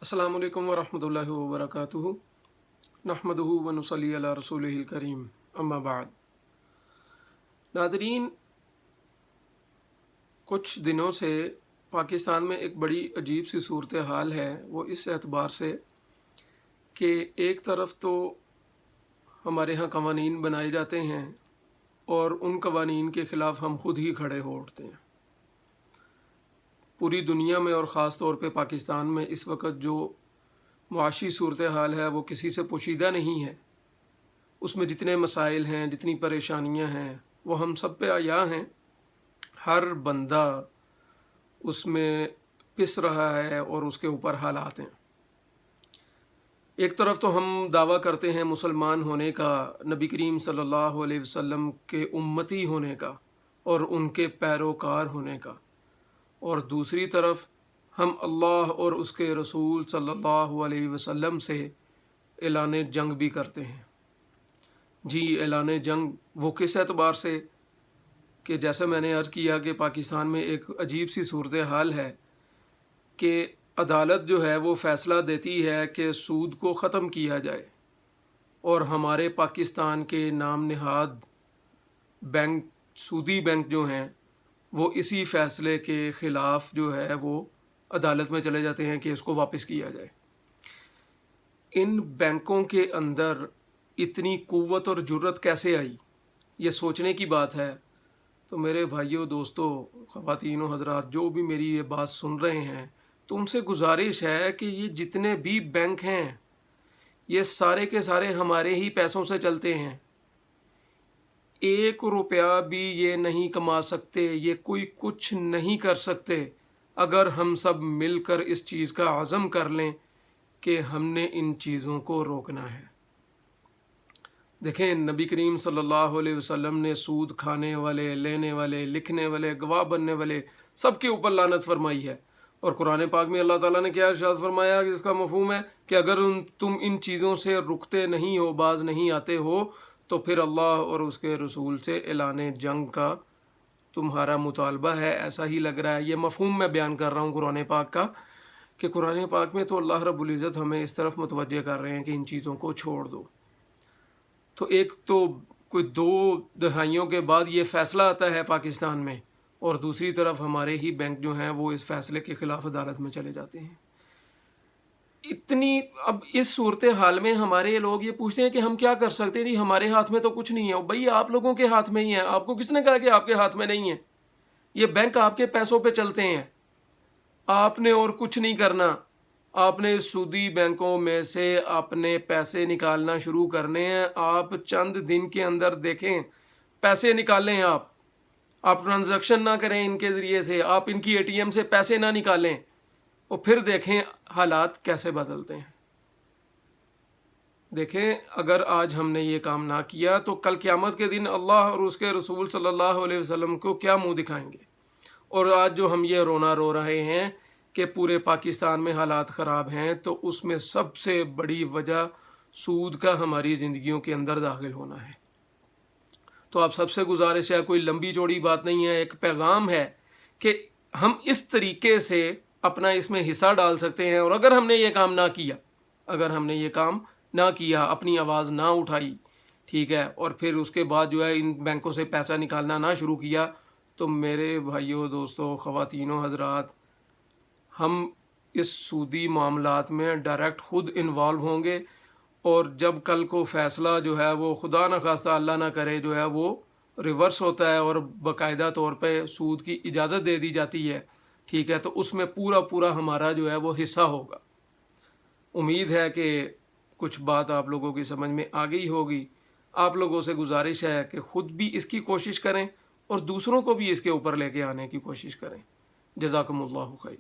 अस्सलामु अलैकुम वरहमतुल्लाहि वबरकातुहू नहमदुहू व नुसल्ली अला रसूलिहिल करीम अम्मा बाद। नाज़रीन, कुछ दिनों से पाकिस्तान में एक बड़ी अजीब सी सूरत हाल है। वो इस एतबार से कि एक तरफ तो हमारे यहाँ कवानीन बनाए जाते हैं और उन कवानीन के ख़िलाफ़ हम खुद ही खड़े हो उठते हैं। पूरी दुनिया में और ख़ास तौर पे पाकिस्तान में इस वक्त जो मुआशी सूरत हाल है वो किसी से पोशीदा नहीं है। उसमें जितने मसाइल हैं, जितनी परेशानियां हैं, वो हम सब पे आया हैं। हर बंदा उसमें पिस रहा है और उसके ऊपर हालात हैं। एक तरफ तो हम दावा करते हैं मुसलमान होने का, नबी करीम सल्लल्लाहु अलैहि वसल्लम के उम्मती होने का और उनके पैरोकार होने का, और दूसरी तरफ हम अल्लाह और उसके रसूल सल्लल्लाहु अलैहि वसल्लम से ऐलान जंग भी करते हैं। जी, ऐलान जंग वो किस एतबार से कि जैसे मैंने अर्ज़ किया कि पाकिस्तान में एक अजीब सी सूरत हाल है कि अदालत जो है वो फ़ैसला देती है कि सूद को ख़त्म किया जाए, और हमारे पाकिस्तान के नाम नहाद बैंक, सूदी बैंक जो हैं, वो इसी फ़ैसले के ख़िलाफ़ जो है वो अदालत में चले जाते हैं कि इसको वापस किया जाए। इन बैंकों के अंदर इतनी क़ुव्वत और जुर्रत कैसे आई, ये सोचने की बात है। तो मेरे भाइयों, दोस्तों, ख़वातीन व हज़रात, जो भी मेरी ये बात सुन रहे हैं, तो उनसे गुजारिश है कि ये जितने भी बैंक हैं, ये सारे के सारे हमारे ही पैसों से चलते हैं। 1 रुपया भी ये नहीं कमा सकते, ये कोई कुछ नहीं कर सकते अगर हम सब मिलकर इस चीज़ का आज़म कर लें कि हमने इन चीज़ों को रोकना है। देखें, नबी करीम सल्लल्लाहु अलैहि वसल्लम ने सूद खाने वाले, लेने वाले, लिखने वाले, गवाह बनने वाले सबके ऊपर लानत फरमाई है। और कुरान पाक में अल्लाह ताला ने क्या इरशाद फरमाया कि इसका मफ़हूम है कि अगर तुम इन चीज़ों से रुकते नहीं हो, बाज नहीं आते हो, तो फिर अल्लाह और उसके रसूल से ऐलान जंग का तुम्हारा मुतालबा है। ऐसा ही लग रहा है। ये मफ़हूम मैं बयान कर रहा हूँ कुरान पाक का, कि कुरान पाक में तो अल्लाह रब्बुल इज़्ज़त हमें इस तरफ मुतवज्जे कर रहे हैं कि इन चीज़ों को छोड़ दो। तो एक तो कोई 2 दहाइयों के बाद ये फ़ैसला आता है पाकिस्तान में, और दूसरी तरफ हमारे ही बैंक जो हैं वो इस फ़ैसले के ख़िलाफ़ अदालत में चले जाते हैं। अब इस सूरत हाल में हमारे लोग ये पूछते हैं कि हम क्या कर सकते हैं। नहीं, हमारे हाथ में तो कुछ नहीं है। भाई, आप लोगों के हाथ में ही है। आपको किसने कहा कि आपके हाथ में नहीं है? ये बैंक आपके पैसों पे चलते हैं। आपने और कुछ नहीं करना। आपने सूदी बैंकों में से अपने पैसे निकालना शुरू करने हैं। आप चंद दिन के अंदर देखें, पैसे निकालें। आप ट्रांजैक्शन ना करें इनके ज़रिए से, आप इनकी एटीएम से पैसे ना निकालें, और फिर देखें हालात कैसे बदलते हैं। देखें, अगर आज हमने ये काम ना किया तो कल क़यामत के दिन अल्लाह और उसके रसूल सल्लल्लाहु अलैहि वसल्लम को क्या मुंह दिखाएंगे। और आज जो हम ये रोना रो रहे हैं कि पूरे पाकिस्तान में हालात ख़राब हैं, तो उसमें सबसे बड़ी वजह सूद का हमारी ज़िंदगियों के अंदर दाखिल होना है। तो आप सबसे गुजारिश है, कोई लंबी चौड़ी बात नहीं है, एक पैगाम है कि हम इस तरीके से अपना इसमें हिस्सा डाल सकते हैं। और अगर हमने ये काम ना किया, अपनी आवाज़ ना उठाई, ठीक है, और फिर उसके बाद जो है इन बैंकों से पैसा निकालना ना शुरू किया, तो मेरे भाइयों, दोस्तों, ख़वातीनों, हज़रात, हम इस सूदी मामलात में डायरेक्ट खुद इन्वॉल्व होंगे। और जब कल को फ़ैसला जो है वो खुदा न खास्ता अल्लाह ना करे जो है वो रिवर्स होता है और बाकायदा तौर पे सूद की इजाज़त दे दी जाती है, ठीक है, तो उसमें पूरा हमारा जो है वो हिस्सा होगा। उम्मीद है कि कुछ बात आप लोगों की समझ में आ गई होगी। आप लोगों से गुजारिश है कि ख़ुद भी इसकी कोशिश करें और दूसरों को भी इसके ऊपर लेके आने की कोशिश करें। जज़ाकुमुल्लाहु खैर।